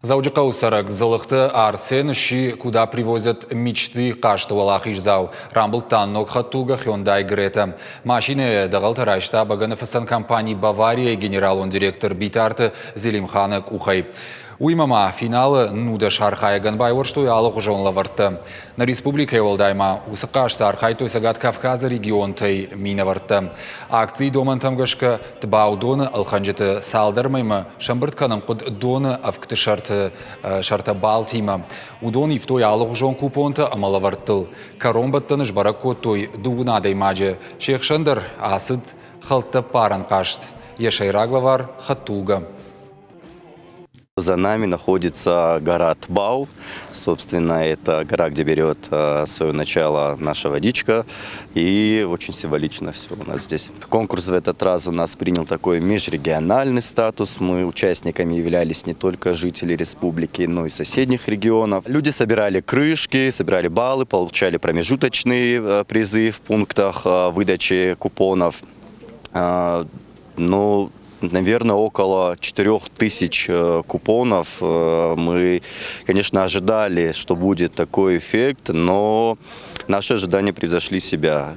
Заудикау сарак золыхты Арсен щи, куда привозят мечты каштуалах ижзау. Рамбл таннок хаттуга Hyundai Грета. Машины дагалтара штаба ганафасан компании Бавария генерал-он директор Битарты Зелимхана Кухай. Уймама финалы нуда шархая ганбай орштуй алых ужон лаварты. На республике Волдайма усыкашты архайтой сагат Кавказа регион тай мина варты. Акции доман тамгашка тбаудоны алханжеты салдармайма шамбыртканым куд доны авкты шарта Балтима. Удон ифтой алых ужон купонта амалавартыл. Каромбаттыныш баракот той дугунадай маджи. Шех Шандар асыд халта паран кашт. Ешайраглавар хаттулга. За нами находится гора Тбау. Собственно, это гора, где берет свое начало наша водичка. И очень символично все у нас здесь. Конкурс в этот раз у нас принял такой межрегиональный статус. Мы участниками являлись не только жители республики, но и соседних регионов. Люди собирали крышки, собирали баллы, получали промежуточные призы в пунктах выдачи купонов. Наверное, около 4000 купонов. Мы, конечно, ожидали, что будет такой эффект, но наши ожидания превзошли себя.